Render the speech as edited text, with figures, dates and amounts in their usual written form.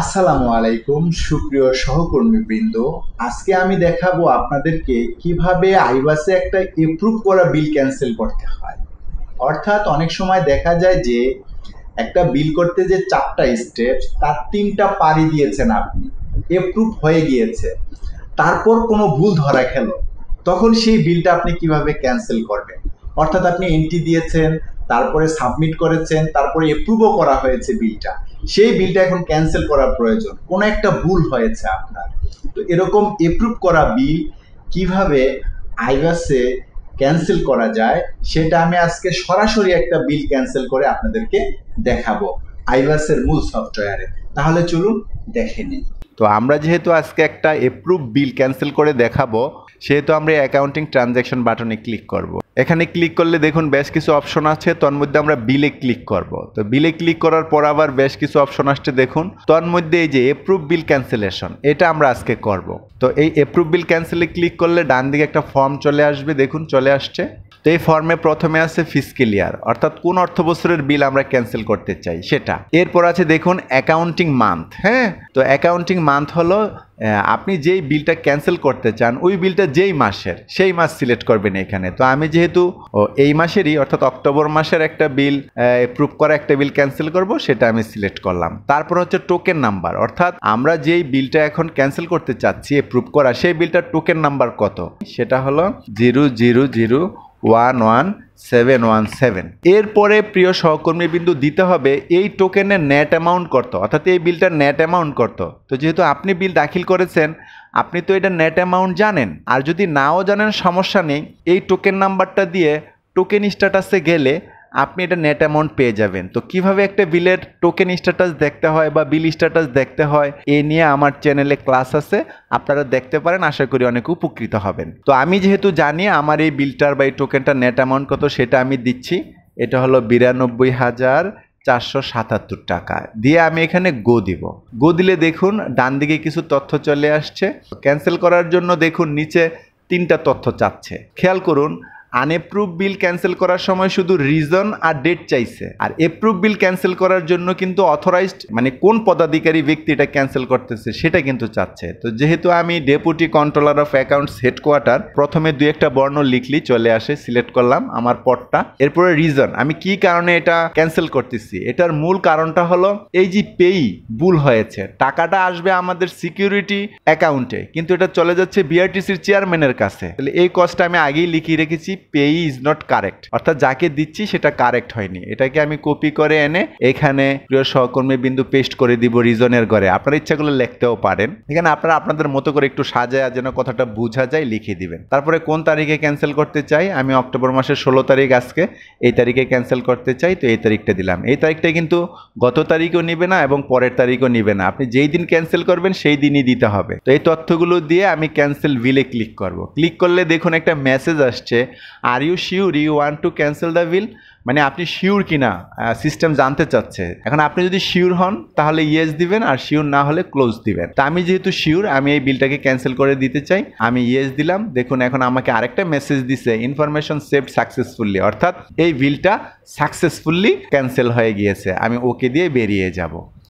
আসসালামু আলাইকুম সুপ্রিয় সহকর্মীবৃন্দ। আজকে আমি দেখাবো আপনাদেরকে কিভাবে আইবাসে একটা এপ্রুভ করা বিল ক্যান্সেল করতে হয়। অর্থাৎ অনেক সময় দেখা যায় যে একটা বিল করতে যে 4টা স্টেপ, তার 3টা পাড়ি দিয়েছেন আপনি, এপ্রুভ হয়ে গিয়েছে, তারপর কোনো ভুল ধরা খেল, তখন সেই বিলটা আপনি কিভাবে ক্যান্সেল করবেন। অর্থাৎ আপনি এন্ট্রি দিয়েছেন, তারপরে সাবমিট করেছেন, তারপরে এপ্রুভও করা হয়েছে বিলটা, সেই বিলটা এখন ক্যান্সেল করার প্রয়োজন, কোনো একটা ভুল হয়েছে আপনার। তো এরকম এপ্রুভ করা বিল কিভাবে আইভাসে ক্যান্সেল করা যায় সেটা আমি আজকে সরাসরি একটা বিল ক্যান্সেল করে আপনাদেরকে দেখাবো আইভাসের মূল সফটওয়্যারে। তাহলে চলুন দেখে নিই। তো আমরা যেহেতু আজকে একটা এপ্রুভ বিল ক্যান্সেল করে দেখাবো, সেহেতু আমরা অ্যাকাউন্টিং ট্রানজ্যাকশন বাটনে ক্লিক করব। এখানে ক্লিক করলে দেখুন বেশ কিছু অপশন আছে, তোর মধ্যে আমরা বিলে ক্লিক করব। তো বিলে ক্লিক করার পর আবার বেশ কিছু অপশন আসছে, দেখুন তোর মধ্যে এই যে এপ্রুভ বিল ক্যান্সেলেশন, এটা আমরা আজকে করব। তো এই এপ্রুভ বিল ক্যান্সেলে ক্লিক করলে ডান দিকে একটা ফর্ম চলে আসবে, দেখুন চলে আসছে। তো এই ফর্মে প্রথমে আছে ফিসক্যাল ইয়ার, অর্থাৎ কোন অর্থ বছরের বিল আমরা ক্যান্সেল করতে চাই সেটা। এরপর আছে দেখুন অ্যাকাউন্টিং মান্থ। হ্যাঁ, তো অ্যাকাউন্টিং মান্থ হলো আপনি যেই বিলটা ক্যান্সেল করতে চান ওই বিলটা যেই মাসের সেই মাস সিলেক্ট করবেন এখানে। তো আমি যেহেতু এই মাসেরই অর্থাৎ অক্টোবর মাসের একটা বিল এপ্রুভ করা একটা বিল ক্যান্সেল করব, সেটা আমি সিলেক্ট করলাম। তারপর হচ্ছে টোকেন নাম্বার, অর্থাৎ আমরা যেই বিলটা এখন ক্যান্সেল করতে চাচ্ছি এপ্রুভ করা, সেই বিলটার টোকেন নাম্বার কত, সেটা হলো 00011717। এরপরে প্রিয় সহকর্মী বিন্দু দিতে হবে এই টোকেনের নেট অ্যামাউন্ট কত, অর্থাৎ এই বিলটার নেট অ্যামাউন্ট কত। তো যেহেতু আপনি বিল দাখিল করেছেন, আপনি তো এটা নেট অ্যামাউন্ট জানেন, আর যদি নাও জানেন সমস্যা নেই, এই টোকেন নাম্বারটা দিয়ে টোকেন স্ট্যাটাসে গেলে আপনি এটা নেট অ্যামাউন্ট পেয়ে যাবেন। তো কিভাবে একটা বিলের টোকেন স্ট্যাটাস দেখতে হয় বা বিল স্ট্যাটাস দেখতে হয়, এ নিয়ে আমার চ্যানেলে ক্লাস আছে, আপনারা দেখতে পারেন, আশা করি অনেক উপকৃত হবেন। তো আমি যেহেতু জানি আমার এই বিলটার বা এই টোকেনটার নেট অ্যামাউন্ট কত, সেটা আমি দিচ্ছি। এটা হলো 92,477 টাকা দিয়ে আমি এখানে গো দিব। গো দিলে দেখুন ডান দিকে কিছু তথ্য চলে আসছে। ক্যান্সেল করার জন্য দেখুন নিচে 3টা তথ্য চাচ্ছে, খেয়াল করুন। আনএপ্রুভ বিল ক্যান্সেল করার সময় শুধু রিজন আর ডেট চাইছে, আর এপ্রুভ বিল ক্যান্সেল করার জন্য কিন্তু অথরাইজড মানে কোন পদাধিকারী ব্যক্তি এটা ক্যান্সেল করতেছে সেটা কিন্তু চাচ্ছে। তো যেহেতু আমি deputy controller of accounts headquarter, প্রথমে 2-1টা বর্ণ লিখলি চলে আসে, সিলেক্ট করলাম আমার পদটা। এরপরে রিজন, আমি কি কারণে এটা ক্যান্সেল করতেছি, এটার মূল কারণটা হলো এই যে পেই ভুল হয়েছে, টাকাটা আসবে আমাদের সিকিউরিটি অ্যাকাউন্টে, কিন্তু এটা চলে যাচ্ছে বিআরটিসির চেয়ারম্যানের কাছে। তাহলে এই কস্টটা আমি আগেই লিখিয়ে রেখেছি, পেই ইজ নট কারেক্ট, অর্থাৎ যাকে দিচ্ছি সেটা কারেক্ট হয়নি। এটাকে আমি কপি করে এনে এখানে প্রিয় সহকর্মী বিন্দু পেস্ট করে দিব রিজনের ঘরে। আপনারা ইচ্ছা করলে লিখতেও পারেন, এখানে আপনারা আপনাদের মতো করে একটু সাজায় যেন কথাটা বোঝা যায় লিখে দিবেন। তারপরে কোন তারিখে ক্যান্সেল করতে চাই, আমি অক্টোবর মাসের 16 তারিখ, আজকে এই তারিখে ক্যান্সেল করতে চাই, তো এই তারিখটা দিলাম। এই তারিখটা কিন্তু গত তারিখও নিবে না এবং পরের তারিখও নিবে না, আপনি যেই দিন ক্যান্সেল করবেন সেই দিনই দিতে হবে। তো এই তথ্যগুলো দিয়ে আমি ক্যান্সেল বিলে ক্লিক করব। ক্লিক করলে দেখুন একটা মেসেজ আসছে, are you sure you want to cancel the bill, মানে আপনি শিওর কিনা সিস্টেম জানতে চাচ্ছে। এখন আপনি যদি শিওর হন তাহলে ইয়েস দিবেন, আর শিওর না হলে ক্লোজ দিবেন। তো আমি যেহেতু শিওর, আমি এই বিলটাকে ক্যান্সেল করে দিতে চাই, আমি ইয়েস দিলাম। দেখুন এখন আমাকে আরেকটা মেসেজ দিছে, ইনফরমেশন সেভড সাকসেসফুলি, অর্থাৎ এই বিলটা সাকসেসফুলি ক্যান্সেল হয়ে গিয়েছে। আমি ওকে দিয়ে বেরিয়ে যাব।